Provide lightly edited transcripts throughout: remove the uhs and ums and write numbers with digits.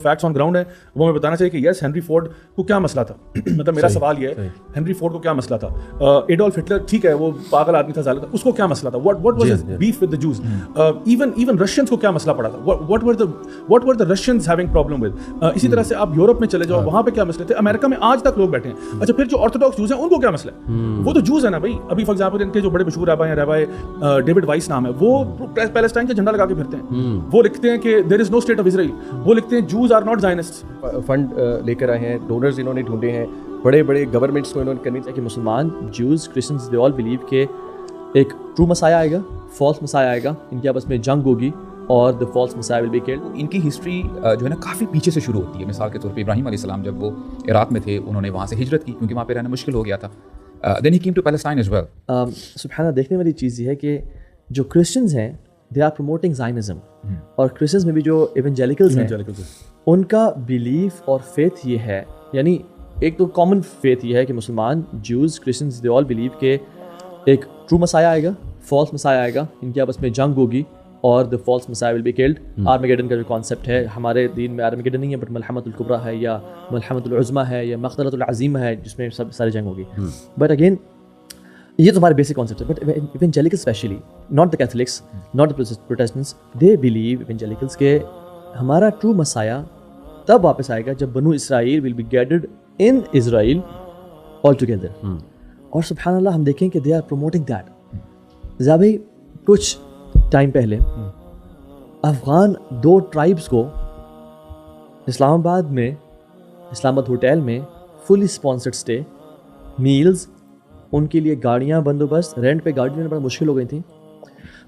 Facts on ground है वो हमें बताना चाहिए कि यस हेनरी फोर्ड को क्या मसला था मतलब मेरा सवाल ये है हेनरी फोर्ड को क्या मसला था एडोल्फ हिटलर ठीक है वो पागल आदमी था जालिम था उसको क्या मसला था what was his beef with the juice even Russians को क्या मसला पड़ा था what were the Russians having problem with इसी तरह से आप यूरोप में चले जाओ वहां पे क्या मसले थे अमेरिका में आज तक लोग बैठे हैं अच्छा फिर जो ऑर्थोडॉक्स जूस हैं उनको क्या मसला है वो तो जूस है ना भाई अभी फॉर एग्जांपल इनके जो बड़े मशहूर रबाई डेविड वाइस नाम है वो पैलेस्टाइन का झंडा लगा के फिरते हैं वो लिखते हैं कि there is no state of Israel वो लिखते हैं Jews are not Zionists fund लेकर आए हैं डोनर्स इन्होंने ढूंढे हैं बड़े बड़े गवर्नमेंट्स को इन्होंने करनी चाहिए कि मुसलमान Jews Christians they all believe के एक ट्रू मसाया आएगा फॉल्स मसाया आएगा इनके आपस में जंग होगी और the false messiah will be killed. इनकी हिस्ट्री जो है ना काफ़ी पीछे से शुरू होती है। मिसाल के तौर पे इब्राहिम अलैहिस्सलाम जब वो इराक में थे उन्होंने वहाँ से हिजरत की क्योंकि वहाँ पे रहना मुश्किल हो गया था। Then he came to Palestine as well. सुब्हाना देखने वाली चीज़ ये है कि जो क्रिश्चियंस हैं दे आर प्रमोटिंग ज़ायनिज़्म और क्रिश्चियंस में भी जो इवेंजेलिकल्स हैं उनका बिलीफ और फेथ ये है यानी एक तो कॉमन फेथ ये है कि मुसलमान Jews Christians they all believe के एक ट्रू मसाया आएगा फॉल्स मसाया आएगा इनके आपस में जंग होगी और the false messiah will be killed. Armageddon का जो कॉन्सेप्ट है हमारे दीन में आर्मेगेडन नहीं है बट मलहमतुल कुबरा है या मलहमतुल उज़्मा है या मक़दरतुल अज़ीमा है जिसमें सब सारी जंग होगी। बट अगेन ये तो हमारे बेसिक कॉन्सेप्ट है but evangelical specially not the Catholics not the Protestants they believe evangelicals के हमारा ट्रू मसाया तब वापस आएगा जब बनु Israel will be gathered in Israel all together और सुब्हान अल्लाह हम देखें कि दे आर प्रमोटिंग दैट। भाई कुछ टाइम पहले अफ़गान 2 ट्राइब्स को इस्लामाबाद होटल में फुली स्पॉन्सर्ड स्टे मील्स उनके लिए गाड़ियाँ बंदोबस्त रेंट पे गाड़ी लेना बड़ा मुश्किल हो गई थी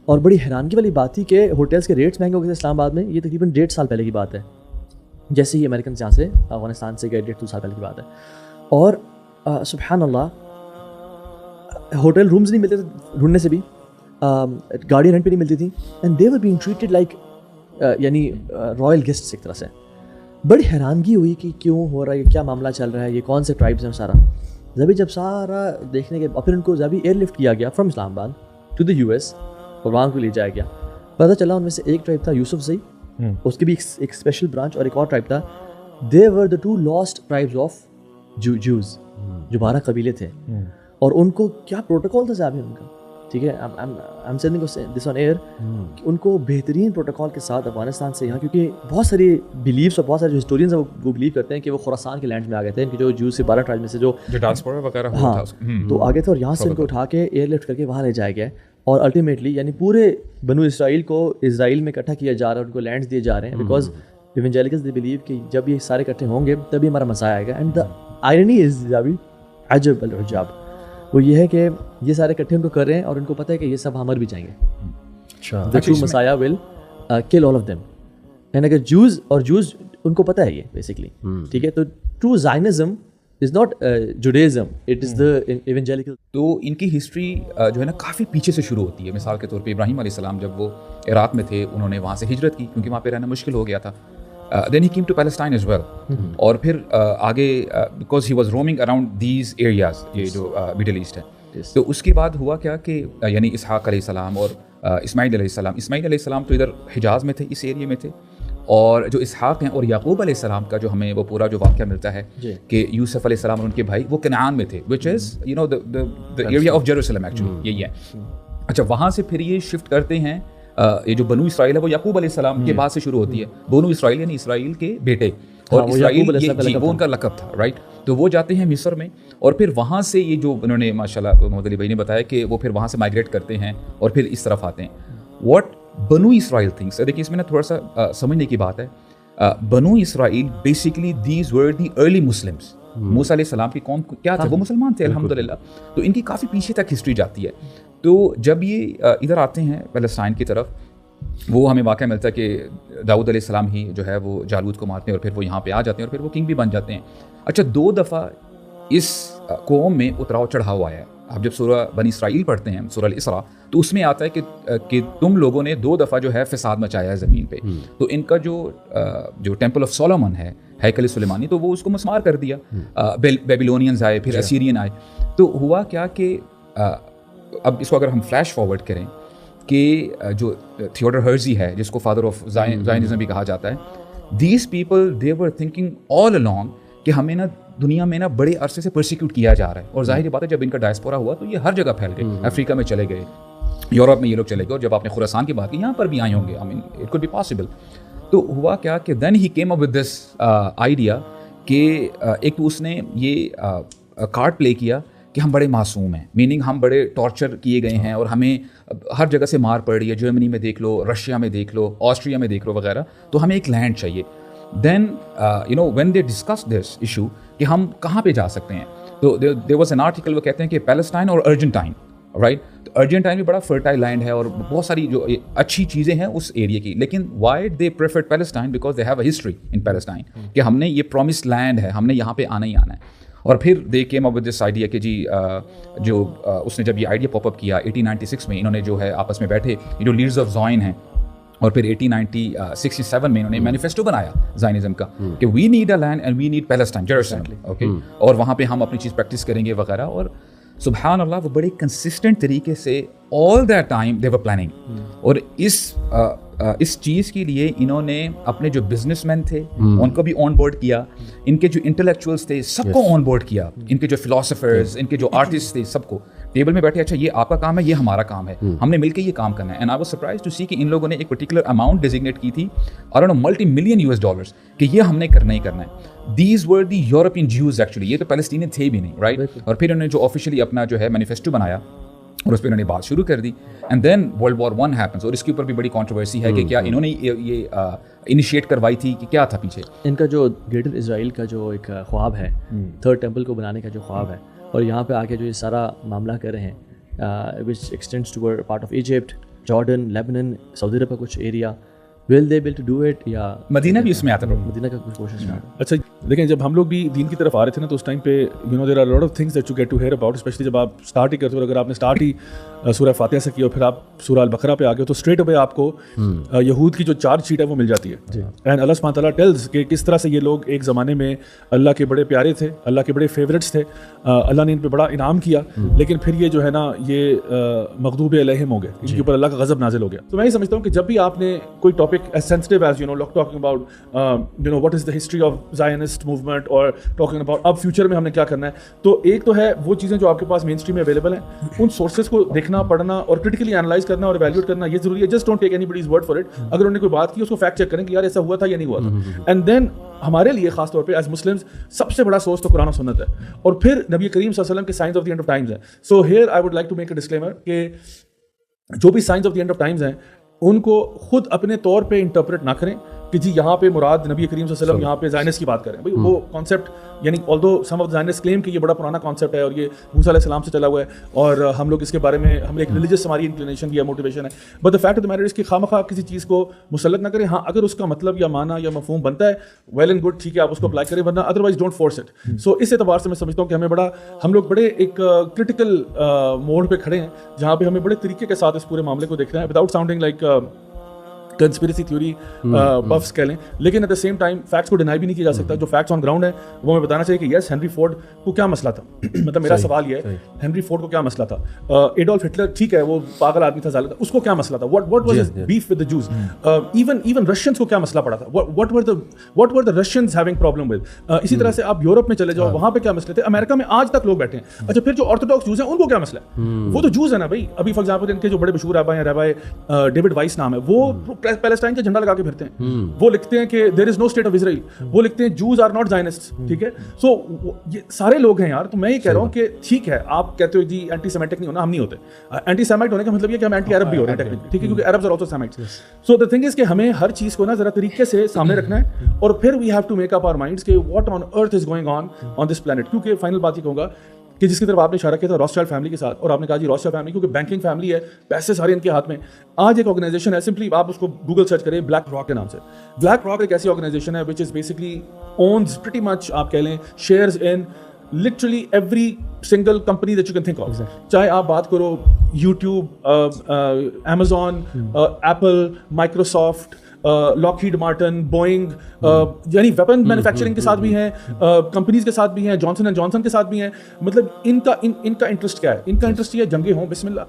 और बड़ी हैरानगी वाली बात थी कि होटल्स के रेट्स महंगे हो गए थे इस्लामाबाद में। ये तकरीबन 1.5 साल पहले की बात है जैसे ही अमेरिकन यहाँ से अफगानिस्तान से गए 1.5-2 साल पहले की बात है और सुब्हान अल्लाह होटल रूम्स नहीं मिलते थे ढूंढने से भी गाड़ी रेंट पे नहीं मिलती थी and they were being treated like यानी रॉयल गेस्ट्स एक तरह से। बड़ी हैरानगी हुई कि क्यों हो रहा है क्या मामला चल रहा है ये कौन से ट्राइब्स हैं सारा जब सारा देखने के फिर उनको जब एयरलिफ्ट किया गया from Islamabad to the US और वहाँ को ले जाया गया पता चला उनमें से एक ट्राइब था यूसुफ ज़ई उसके भी एक स्पेशल ब्रांच और एक और ट्राइब था they were the 2 lost tribes of Jews जो 12 कबीले थे और उनको क्या प्रोटोकॉल था साहब उनका ठीक है I am saying this on air उनको बेहतरीन प्रोटोकॉल के साथ अफगानिस्तान से यहाँ क्योंकि बहुत सारी बिलीव्स और बहुत सारे जो हिस्टोरियंस हैं वो बिलीव करते हैं कि वो खुरासान के लैंड में आ गए थे इनके जो जूस से 12 ट्राइब में से जो डायस्पोरा वगैरह हाँ तो आ गए थे और यहाँ से उनको उठा के एयरलिफ्ट करके वहाँ ले जाया गया और अल्टीमेटली यानी पूरे बनु इसराइल को इजराइल में इकट्ठा किया जा रहा है उनको लैंड्स दिए जा रहे हैं बिकॉज इवेंजेलिकल्स दे बिलीव कि जब ये सारे इकट्ठे होंगे तभी हमारा मसाया आएगा। एंड द आयरनी इज अजब अल उजाब वो ये है कि ये सारे इकट्ठे उनको कर रहे हैं और उनको पता है कि ये सब हम मर भी जाएंगे the true messiah will kill all of them and अगर जूस उनको पता है ये बेसिकली ठीक है तो true Zionism is not Judaism it is the evangelical. तो इनकी हिस्ट्री जो है ना काफ़ी पीछे से शुरू होती है। मिसाल के तौर पे इब्राहिम अलैहिस्सलाम जब वो इराक में थे उन्होंने वहाँ से हिजरत की क्योंकि वहाँ पे रहना मुश्किल हो गया था। Then he came to Palestine as well और फिर आगे because he was roaming around these areas ये जो मिडिल ईस्ट है तो उसके बाद हुआ क्या कि यानी इसहाक अलैहिस्सलाम और इस्माइल अलैहिस्सलाम तो इधर हिजाज़ में थे इस एरिया में थे और जो इसहाक हैं और याकूब अलैहिस्सलाम का जो हमें वो पूरा जो वाक़या मिलता है कि यूसुफ अलैहिस्सलाम और उनके भाई वो कनान में थे which is you know the area of Jerusalem actually यही है। अच्छा वहाँ से फिर ये शिफ्ट करते हैं ये जो बनु इसराइल है वो याकूब अलैहिस्सलाम के बाद से शुरू होती है। बनु इसराइल यानी इसराइल के बेटे और इसराइल वो उनका लक़ब था राइट। तो वो जाते हैं मिस्र में और फिर वहाँ से ये जो उन्होंने माशाल्लाह मोहम्मद अली भाई ने बताया कि वो फिर वहाँ से माइग्रेट करते हैं और फिर इस तरफ आते हैं। व्हाट बनु इसराइल थिंग्स देखिए इसमें ना थोड़ा सा समझने की बात है। बनु Israel basically these were the early Muslims मूसा अलैहिस्सलाम की कौम क्या थे वो मुसलमान थे अल्हम्दुलिल्लाह। तो इनकी काफ़ी पीछे तक हिस्ट्री जाती है। तो जब ये इधर आते हैं पैलेस्टाइन की तरफ वो हमें वाक़या मिलता है कि दाऊद अलैहिस्सलाम ही जो है वो जालूत को मारते हैं और फिर वो यहाँ पे आ जाते हैं और फिर वो किंग भी बन जाते हैं। अच्छा 2 दफ़ा इस कौम में उतराव चढ़ाव आया है। आप जब सूरह बनी इसराइल पढ़ते हैं सूरह अल-इसरा तो उसमें आता है कि तुम लोगों ने 2 दफ़ा जो है फ़साद मचाया है ज़मीन पे। तो इनका जो टेम्पल ऑफ सोलोमन है हैकल सुलेमानी तो वो उसको मस्मार कर दिया। बेबीलोनियंस आए फिर असीरियन आए। तो हुआ क्या कि अब इसको अगर हम फ्लैश फॉरवर्ड करें कि जो थियोडर हर्जी है जिसको फादर ऑफ ज़ायनिज़्म भी कहा जाता है these people they were thinking all along کہ ہمیں نا دنیا میں نا بڑے عرصے سے پرسیکیوٹ کیا جا رہا ہے, اور ظاہر بات ہے جب ان کا ڈائسپورا ہوا تو یہ ہر جگہ پھیل گئے, افریقہ میں چلے گئے, یورپ میں یہ لوگ چلے گئے, اور جب آپ نے خراسان کی بات کی یہاں پر بھی آئے ہوں گے, I mean it could be possible. تو ہوا کیا کہ then he came up with this idea کہ ایک تو اس نے یہ کارڈ پلے کیا کہ ہم بڑے معصوم ہیں, میننگ ہم بڑے ٹارچر کیے گئے ہیں اور ہمیں ہر جگہ سے مار پڑ رہی ہے, جرمنی میں دیکھ لو, رشیا میں دیکھ لو, آسٹریا میں دیکھ لو وغیرہ, تو ہمیں ایک لینڈ چاہیے. دین when they discussed this issue کہ ہم کہاں پہ جا سکتے ہیں, تو there was an article وہ کہتے ہیں کہ پیلسٹائن اور ارجنٹائن, رائٹ. تو ارجنٹائن بھی بڑا فرٹائل لینڈ ہے اور بہت ساری جو اچھی چیزیں ہیں اس ایریا کی, لیکن why they preferred Palestine because they have a history in Palestine کہ ہم نے یہ پرومس لینڈ ہے, ہم نے یہاں پہ آنا ہی آنا ہے. اور پھر they came up with this idea کہ جی جو اس نے جب یہ آئیڈیا پاپ اپ کیا 1896 میں, انہوں نے جو ہے آپس میں بیٹھے, یہ جو لیڈرز آف زائن ہیں, اور پھر 1867 میں انہوں نے مینیفیسٹو بنایا زائنزم کا کہ we need a land and we need Palestine, Jerusalem, okay, اور وہاں پہ ہم اپنی چیز پریکٹس کریں گے وغیرہ. اور سبحان اللہ وہ بڑے کنسسٹنٹ طریقے سے all that time they were planning, اور اس چیز کے لیے انہوں نے اپنے جو بزنس مین تھے ان کو بھی آن بورڈ کیا, ان کے جو انٹلیکچوئلس تھے سب کو آن بورڈ کیا, ان کے جو فلاسفرز, ان کے جو آرٹسٹ تھے, سب کو ٹیبل میں بیٹھے, اچھا یہ آپ کا کام ہے, یہ ہمارا کام ہے, ہم نے مل کے یہ کام کرنا ہے. And I was surprise to see کہ ان لوگوں نے ایک پرٹیکولر اماؤنٹ ڈیزگنیٹ کی تھی, اور ملٹی ملین $, کہ یہ ہم نے کرنا ہی کرنا ہے. These were the European Jews actually, یہ تو پیلسٹینین تھے بھی نہیں, رائٹ. اور پھر انہوں نے جو آفیشلی اپنا جو ہے مینیفیسٹو بنایا اور اس پہ انہوں نے بات شروع کر دی, and then World War I happens. اور اس کے اوپر بھی بڑی کانٹروورسی ہے کہ کیا انہوں نے یہ انیشیٹ کروائی تھی کہ کیا تھا پیچھے. ان کا جو گریٹر اسرائیل کا جو ایک خواب ہے, تھرڈ ٹیمپل کو بنانے کا جو خواب ہے, اور یہاں پہ آ کے جو یہ سارا معاملہ کر رہے ہیں which extends to part of Egypt, Jordan, Lebanon, Saudi Arabia کا کچھ area, will they be able to do it, یا مدینہ بھی اس میں آتا ہے, مدینہ کا کچھ کوشش کرنا. اچھا دیکھیں, جب ہم لوگ بھی دین کی طرف آ رہے تھے نا تو اس ٹائم پہ there are a lot of things that you get to hear about, especially جب آپ اسٹارٹ ہی کرتے ہو. اگر آپ نے اسٹارٹ ہی سورہ فاتحہ سے کیا اور پھر آپ سورہ البقرہ پہ آ گئے تو اسٹریٹ اوے آپ کو یہود کی جو چارج شیٹ ہے وہ مل جاتی ہے. اینڈ اللہ سبحانہ تعالیٰ ٹیلز کہ کس طرح سے یہ لوگ ایک زمانے میں اللہ کے بڑے پیارے تھے, اللہ کے بڑے فیورٹس تھے, اللہ نے ان پہ بڑا انعام کیا, لیکن پھر یہ جو ہے نا یہ مغضوب علیہم ہو گئے, ان کے اوپر اللہ کا غضب نازل ہو گیا. تو میں یہ سمجھتا ہوں کہ جب بھی آپ نے کوئی topic as sensitive as talking about what is the history of Zionist movement or talking about اب فیوچر میں ہم نے کیا کرنا ہے, تو ایک تو ہے وہ چیزیں جو آپ کے پاس مین اسٹریم میں اویلیبل ہیں, ان سورسز کو دیکھنا, پڑھنا اور کرٹیکلی انالائز کرنا اور ایویلویٹ کرنا یہ ضروری ہے. Just don't take any bodies word for it. اگر انہوں نے کوئی بات کی اس کو فیکٹ چیک کریں کہ یار ایسا ہوا تھا یا نہیں ہوا تھا. اینڈ دین ہمارے لیے خاص طور پہ ایز مسلمز سب سے بڑا سورس تو قرآن و سنت ہے, اور پھر نبی کریم صلی اللہ علیہ وسلم کے signs of the end of times ہیں. So here I would like to make a disclaimer کہ جو بھی signs of the end of times ہیں ان کو خود اپنے طور پہ انٹرپریٹ نہ کریں کہ جی یہاں پہ مراد نبی کریم صلی اللہ علیہ وسلم یہاں پہ زائنس کی بات کریں. بھائی وہ کانسیپٹ یعنی آلدو سم آف زائنس کلیم کہ یہ بڑا پرانا کانسیپٹ ہے اور یہ موسیٰ علیہ السلام سے چلا ہوا ہے, اور ہم لوگ اس کے بارے میں ہم ایک ریلیجس ہماری انکلینیشن بھی ہے, موٹیویشن ہے, but the fact of the matter اس کی خواہ کسی چیز کو مسلط نہ کریں. ہاں اگر اس کا مطلب یا معنی یا مفہوم بنتا ہے ویل اینڈ گڈ, ٹھیک ہے, آپ اس کو اپلائی کریں, ورنہ ادروائز ڈونٹ فورس اٹ. سو اس اعتبار سے میں سمجھتا ہوں کہ ہم لوگ بڑے ایک کرٹیکل موڈ پہ کھڑے ہیں جہاں پہ ہمیں بڑے طریقے کے ساتھ اس پورے معاملے کو دیکھنا ہے without sounding like conspiracy theory buffs کہہ لیں, لیکن at the same time facts کو ڈینائی بھی نہیں کیا جا سکتا. جو فیکٹس آن گراؤنڈ ہیں وہ ہمیں بتانا چاہیے کہ یس ہنری فورڈ کو کیا مسئلہ تھا. مطلب میرا سوال یہ ہے ہنری فورڈ کو کیا مسئلہ تھا. ایڈولف ہٹلر ٹھیک ہے وہ پاگل آدمی تھا, ظالم تھا, اس کو کیا مسئلہ تھا. what was his beef with the Jews. even Russians کو کیا مسئلہ پڑا تھا. what were the Russians having problem with. اسی طرح سے آپ یورپ میں چلے جاؤ, وہاں پہ کیا مسئلے تھے. امریکہ میں آج تک لوگ بیٹھے ہیں. اچھا پھر جو آرتھوڈاکس جوز ہیں ان کو کیا مسئلہ ہے. وہ تو جوز ہے نا بھائی. ابھی فار ایگزامپل ان کے جو بڑے مشہور رہبائی ہیں, رہبائی ڈیوڈ وائس نام ہے, وہ پیلسٹائن کا جھنڈا لگا کے پھرتے ہیں. وہ لکھتے ہیں کہ دیر از نو اسٹیٹ آف اسرائیل. وہ لکھتے ہیں جوز آر ناٹ زائنسٹ. ٹھیک ہے, سو یہ سارے لوگ ہیں یار. تو میں یہ کہہ رہا ہوں کہ ٹھیک ہے آپ کہتے ہو جی اینٹی سیمیٹک نہیں ہونا, ہم نہیں ہوتے. اینٹی سیمیٹ ہونے کا مطلب یہ کہ ہم اینٹی عرب بھی ہو رہے ہیں ٹیکنیکلی, ٹھیک ہے, کیونکہ Arabs are also Semites. So the thing is کہ ہمیں ہر چیز کو نا ذرا طریقے سے سامنے رکھنا ہے, اور پھر we have to make up our minds کہ what on earth is going on this planet. کیونکہ فائنل بات یہ کہوں گا کہ جس کی طرف آپ نے اشارہ کیا تھا راسچائلڈ فیملی کے ساتھ, اور آپ نے کہا جی راسچائلڈ فیملی کیونکہ بینکنگ فیملی ہے, پیسے سارے ان کے ہاتھ میں. آج ایک آرگنائزیشن ہے, سمپلی آپ اس کو گوگل سرچ کریں, بلیک راک کے نام سے. بلیک راک ایک ایسی آرگنائزیشن ہے which is basically owns pretty much آپ کہہ لیں shares in literally every single company that you can think of. چاہے آپ بات کرو YouTube, Amazon, Apple, Microsoft, Lockheed Martin, Boeing, यानी वेपन मैन्युफैक्चरिंग के साथ भी हैं, कंपनीज के साथ भी हैं, जॉनसन एंड जॉनसन के साथ भी हैं. मतलब इनका इंटरेस्ट क्या है? इनका इंटरेस्ट ये जंगे हों, बिस्मिल्लाह.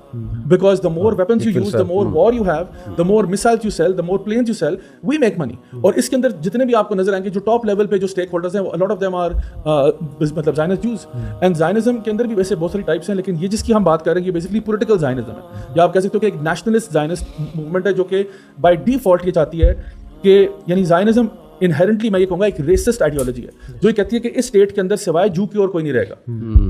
Because the more weapons you use, the more war you have, the more missiles you sell, the more planes you sell, we make money. और इसके अंदर जितने भी आपको नजर आएंगे जो टॉप लेवल पे जो स्टेक होल्डर्स हैं, लॉट ऑफ देम आर मतलब ज़ायनिस्ट Jews. एंड ज़ायनिज्म के अंदर भी वैसे बहुत सारी टाइप्स हैं, लेकिन ये जिसकी हम बात कर रहे हैं ये बेसिकली पॉलिटिकल ज़ायनिज्म है, या आप कह सकते हो कि एक नेशनलिस्ट ज़ायनिस्ट मूवमेंट है जो कि बाय डिफॉल्ट ये चाहती है कि यानी ज़ायनिज्म इनहेरेंटली मैं ये कहूँगा एक रेसिस्ट आइडियोलॉजी है जो ये कहती है कि इस स्टेट के अंदर सिवाय जू की और कोई नहीं रहेगा.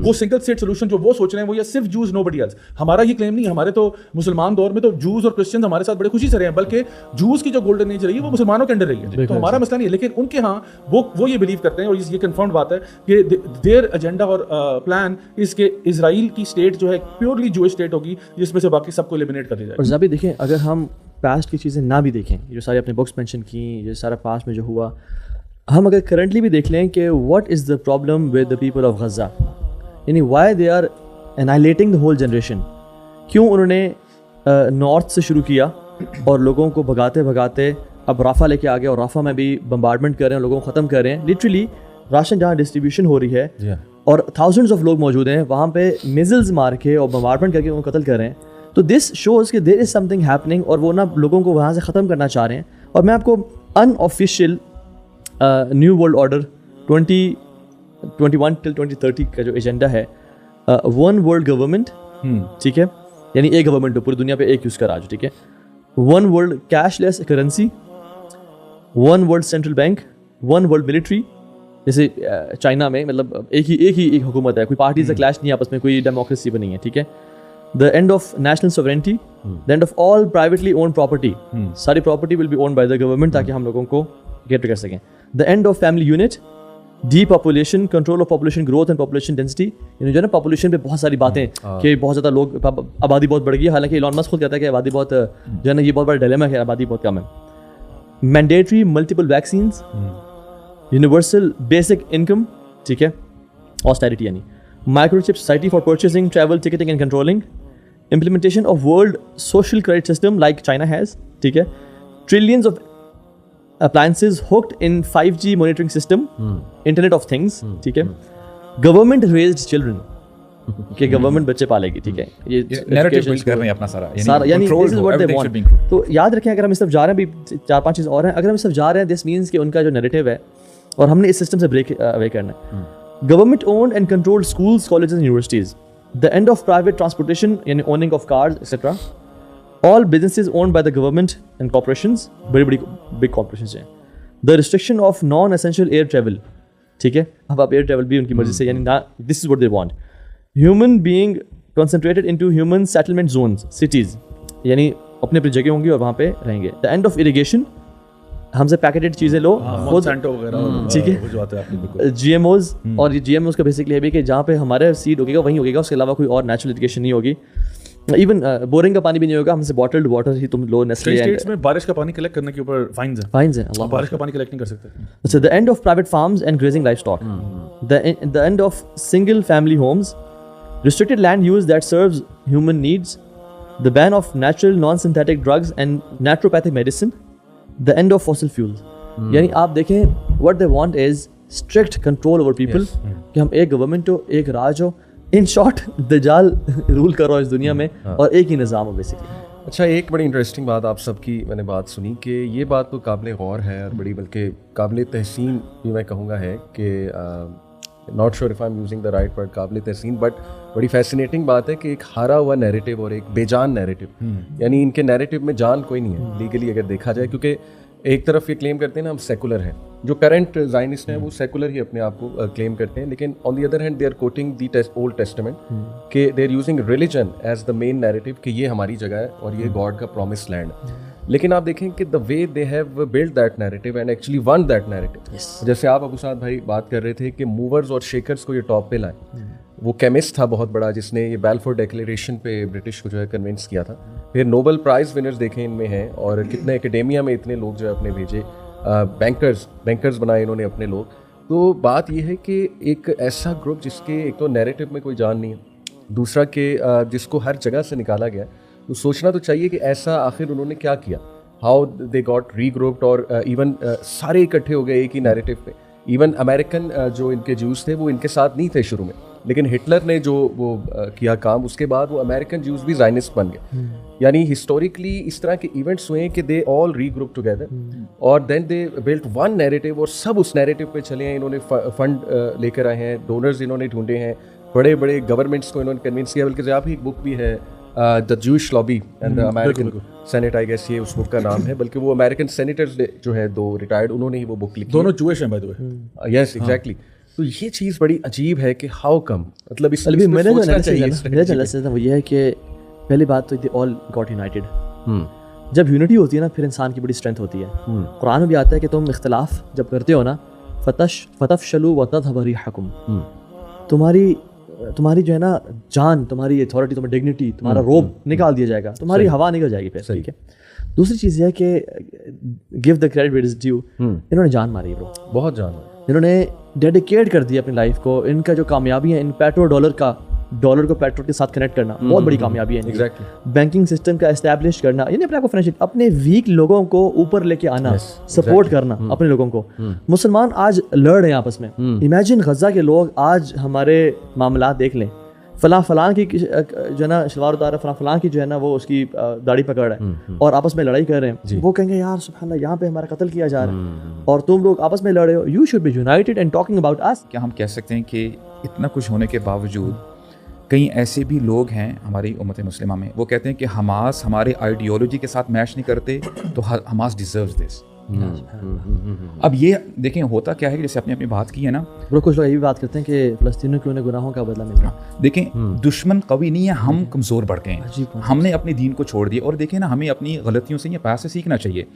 वो सिंगल स्टेट सोल्यूशन जो वो सोच रहे हैं वो ये सिर्फ जूज, नोबडी एल्स. हमारा ये क्लेम नहीं, हमारे तो मुसलमान दौर में तो जूज और क्रिश्चियंस हमारे साथ बड़े खुशी से रहे हैं, बल्कि जूज की जो गोल्डन एज रही है वो मुसलमानों के अंडर रही है, तो हमारा मसला नहीं है. लेकिन उनके यहाँ वो ये बिलीव करते हैं और ये कन्फर्म्ड बात है कि देयर एजेंडा और प्लान इसके इजराइल की स्टेट जो है प्योरली जूइश स्टेट होगी जिसमें से बाकी सबको एलिमिनेट कर दिया जाएगा. और ज़ाबी देखें, अगर हम पास्ट की चीज़ें ना भी देखें, जो सारे अपने बुक्स मेंशन की, ये सारा पास्ट में जो हुआ, हम अगर करंटली भी देख लें कि what is the problem with the people of Gaza, यानी why they are annihilating the whole generation. क्यों उन्होंने नॉर्थ से शुरू किया और लोगों को भगाते भगाते अब राफा लेके आ गए और राफा में भी बम्बार्डमेंट कर रहे हैं, लोगों को ख़त्म कर रहे हैं. लिटरली राशन जहाँ डिस्ट्रीब्यूशन हो रही है और थाउजेंड्स ऑफ लोग मौजूद हैं, वहाँ पे मिज़ल्स मार के और बम्बार्डमेंट करके उनको कत्ल कर रहे हैं. तो दिस शोज़ कि देयर इज़ समथिंग हैपनिंग और वो ना लोगों को वहाँ से ख़त्म करना चाह रहे हैं. और मैं आपको unofficial new world order 2021 till 2030 का जो एजेंडा है, वन वर्ल्ड गवर्नमेंट, ठीक है, यानी एक गवर्नमेंट पूरी दुनिया पे एक यूज़ का राज, ठीक है, one world cashless currency, one world central bank, one world military. जैसे चाइना में मतलब एक हुकूमत है, कोई पार्टीज का क्लैश नहीं है आपस में, कोई डेमोक्रेसी भी नहीं है, ठीक है. The end of national sovereignty, the end of all privately own property, सारी property will be owned by the government ताकि हम लोगों को गेट कर सकें. The end of family unit, depopulation, control of population growth and population density. जो है ना पॉपुलेशन पे बहुत सारी बातें कि बहुत ज़्यादा लोग, आबादी बहुत बढ़ गई है, हालांकि इलॉन मस्क खुद कहता है कि आबादी बहुत जो है ना ये बहुत बड़ा डिलेमा है, आबादी बहुत कम है. Mandatory multiple vaccines, universal basic income, ठीक है, ऑस्टेरिटी यानी microchip society for purchasing, travel, ticketing and controlling, implementation of world social credit system like China has, ठीक है, trillions of appliances hooked in 5G monitoring system, internet of things, ठीक है, government raised children, कि government बच्चे पालेगी, ठीक है, ये narrative build कर रहे हैं अपना सारा, यानी this is what they want. तो याद रखें, अगर हम इस तरफ जा रहे हैं, अभी 4-5 चीज़ और हैं, अगर हम इस तरफ जा रहे हैं, दिस मीन्स कि उनका जो नैरेटिव है और हमने इस सिस्टम से ब्रेक अवे करना है. Government owned and controlled schools, colleges and universities, the end of private transportation यानी owning of cars etcetera, all businesses owned by the government and corporations, बड़ी big corporations हैं. The restriction of non-essential air travel, ठीक है, अब आप air travel भी उनकी मर्जी से, यानी ना, this is what they want. Human being concentrated into human settlement zones, cities, यानी अपने अपनी जगह होंगी और वहाँ पे रहेंगे. The end of irrigation, हमसे पैकेटेड चीज़ें लो, ठीक है, GMOs, और ये GMOs का बेसिकली है भी कि जहाँ पे हमारे सीड होगा वहीं होगा, उसके अलावा कोई और नेचुरल इरिगेशन नहीं होगी. इवन बोरिंग का पानी भी नहीं होगा, हमसे बॉटल्ड वाटर ही तुम लो. नेस्ले स्टेट्स में बारिश का पानी कलेक्ट करने के ऊपर फाइन्स हैं. अल्लाह, बारिश का पानी कलेक्ट नहीं कर सकते. अच्छा, the end of private farms and grazing livestock, the end of single family homes, restricted land use that serves human needs, the ban of natural non synthetic drugs and naturopathic medicine, the end of fossil fuels. यानी आप देखें, what they want is strict control over people, कि हम एक government हो, एक राज हो, in short दज्जाल rule करो इस दुनिया में, और एक ही निज़ाम हो बेसिकली. अच्छा, एक बड़ी इंटरेस्टिंग बात आप सबकी मैंने बात सुनी कि ये बात तो काबिल गौर है और बड़ी बल्कि काबिल तहसीन भी मैं कहूँगा है कि not sure if I am using the right word, काबिल तहसीन, बट बड़ी फैसिनेटिंग बात है कि एक हारा हुआ नैरेटिव और एक बेजान नैरेटिव, यानी इनके नैरेटिव में जान कोई नहीं है लीगली अगर देखा जाए, क्योंकि एक तरफ ये क्लेम करते हैं ना हम सेकुलर हैं, जो करंट ज़ायनिस्ट हैं वो सेकुलर ही अपने आप को क्लेम करते हैं, लेकिन on the other hand they are quoting the old testament कि they are using religion as the main narrative कि ये हमारी जगह है और ये गॉड का प्रॉमिस लैंड. लेकिन आप देखें कि the way they have build that narrative and actually one that narrative, जैसे आप अबू साद भाई बात कर रहे थे कि मूवर्स और शेकर्स को ये टॉप पे लाए. वो केमिस्ट था बहुत बड़ा जिसने ये बैलफोर डिक्लेरेशन पे ब्रिटिश को जो है कन्विंस किया था. फिर नोबेल प्राइज़ विनर्स देखें इनमें हैं, और कितने एकेडेमिया में इतने लोग जो है अपने भेजे, बैंकर्स बनाए इन्होंने अपने लोग. तो बात यह है कि एक ऐसा ग्रुप जिसके एक तो नैरेटिव में कोई जान नहीं है, दूसरा कि जिसको हर जगह से निकाला गया, तो सोचना तो चाहिए कि ऐसा आखिर उन्होंने क्या किया, हाउ दे गॉट रीग्रुप्ड और इवन सारे इकट्ठे हो गए एक ही नैरेटिव पे. इवन अमेरिकन जो इनके जूस थे वो इनके साथ नहीं थे शुरू में, लेकिन हिटलर ने जो वो किया काम, उसके बाद वो अमेरिकन जूस भी ज़ायनिस्ट बन गए. यानी हिस्टोरिकली इस तरह के इवेंट्स हुए कि दे ऑल रीग्रुप टुगेदर और then they built one narrative और सब उस नैरेटिव पे चले हैं. इन्होंने फंड लेकर आए हैं, डोनर्स इन्होंने ढूंढे हैं, बड़े बड़े गवर्नमेंट्स को इन्होंने कन्विंस किया. बल्कि आप ही बुक भी है the Jewish lobby and the American Senate, I guess ये उस बुक का नाम है. बल्कि वो अमेरिकन सेनेटर्स जो है 2 रिटायर्ड, उन्होंने ही वो बुक लिखी. दोनों जूइश हैं by the way. Yes exactly. तो ये चीज़ बड़ी अजीब है कि हाउ कम, मतलब इस मेरा जो एनालिसिस है वो ये है कि पहली बात तो दे ऑल गॉट यूनाइटेड. जब यूनिटी होती है ना फिर इंसान की बड़ी स्ट्रेंथ होती है. कुरान में भी आता है कि तुम इख्तलाफ जब करते हो ना फतफशलू व तज़हब रिहुकुम, तुम्हारी जो है ना जान, तुम्हारी अथॉरिटी, तुम्हारी डिग्निटी, तुम्हारा रोब निकाल दिया जाएगा, तुम्हारी हवा निकल जाएगी फिर. ठीक है. दूसरी चीज़ ये है कि give the credit where is due. इन्होंने जान मारी है ब्रो, बहुत जान. इन्होंने डेडिकेट कर दिया अपनी लाइफ को. इनका जो कामयाबी है, इन पेट्रो डॉलर को पेट्रोल के साथ कनेक्ट करना बहुत बड़ी कामयाबी है. एग्जैक्टली. बैंकिंग सिस्टम का एस्टैब्लिश करना, यानी अपने आप को फाइनेंशियल, अपने वीक लोगों को ऊपर लेके आना, सपोर्ट करना अपने लोगों को. मुसलमान आज लड़ रहे हैं आपस में. इमेजिन गजा के लोग आज हमारे मामला देख लें, फलां की जो है ना शलवार उतार है, फलां की जो है ना वो उसकी दाढ़ी पकड़ है और आपस में लड़ाई कर रहे हैं. वो कहेंगे यार सुभान यहाँ पे हमारा कत्ल किया जा रहा है और तुम लोग आपस में लड़ रहे हो. You should be united and talking about us. क्या हम कह सकते हैं कि इतना कुछ होने के बावजूद कई ऐसे भी लोग हैं हमारी उम्मत मुस्लिमा में, वो कहते हैं कि हमास हमारे आइडियोलॉजी के साथ मैच नहीं करते तो हमास डिजर्व्स दिस. अब ये देखें होता क्या है कि जैसे आपने अपनी बात की है ना, कुछ लोग ये भी बात करते हैं कि फ़लस्तीनियों को उन्हें गुनाहों का बदला मिल रहा है. देखें दुश्मन कवि नहीं है, हम कमज़ोर बढ़ गए हैं, हमने अपने दीन को छोड़ दिया. और देखें ना, हमें अपनी गलतियों से या पास से सीखना चाहिए.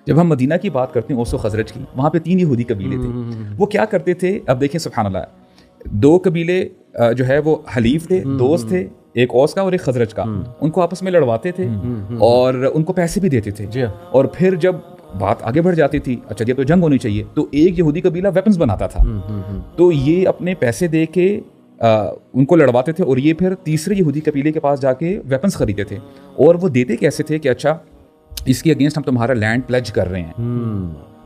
जब हम मदीना की बात करते हैं, ओसो खजरज की, वहाँ पे 3 यहूदी कबीले थे. वो क्या करते थे, अब देखें सुभान अल्लाह, 2 कबीले जो है वो हलीफ थे, दोस्त थे, एक औस का और एक खजरज का. उनको आपस में लड़वाते थे और उनको पैसे भी देते थे. और फिर जब बात आगे बढ़ जाती थी, अच्छा ये तो जंग होनी चाहिए, तो एक यहूदी कबीला वेपन्स बनाता था. तो ये अपने पैसे दे के उनको लड़वाते थे और ये फिर तीसरे यहूदी कबीले के पास जाके वेपन्स खरीदते थे. और वो देते कैसे थे कि अच्छा इसके अगेंस्ट हम तुम्हारा लैंड प्लेज कर रहे हैं.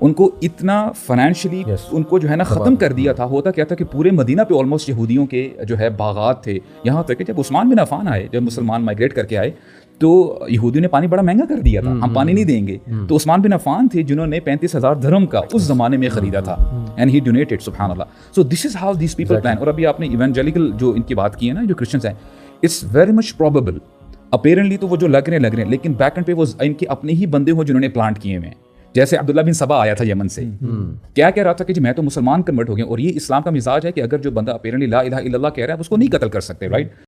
उनको इतना फाइनेंशियली उनको जो है ना ख़त्म कर दिया था. होता क्या था कि पूरे मदीना पे ऑलमोस्ट यहूदियों के जो है बागात थे. यहाँ तक कि जब उस्मान बिन अफ़ान आए, जब मुसलमान माइग्रेट करके आए, तो यहूदियों ने पानी बड़ा महंगा कर दिया था. हम पानी नहीं देंगे. तो उस्मान बिन अफ़ान थे जिन्होंने 35,000 दिरहम का उस ज़माने में ख़रीदा था. And he donated. सुभान अल्लाह. So this is how this people plan. और अभी आपने इवेंजेलिकल जो इनकी बात की है ना, जो क्रिश्चियंस हैं, it's very much probable. Apparently तो वो जो लग रहे हैं, लेकिन बैक एंड पे वो इनके अपने ही बंदे हो जिन्होंने प्लांट किए हुए हैं. जैसे अब्दुल्ला बिन सबा आया था यमन से, क्या कह रहा था कि जी मैं तो मुसलमान कन्वर्ट हो गया. और ये इस्लाम का मिजाज है कि अगर जो बंदा अपेरेंटली ला इलाहा इल्लल्लाह कह रहा है उसको नहीं कत्ल कर सकते. राइट.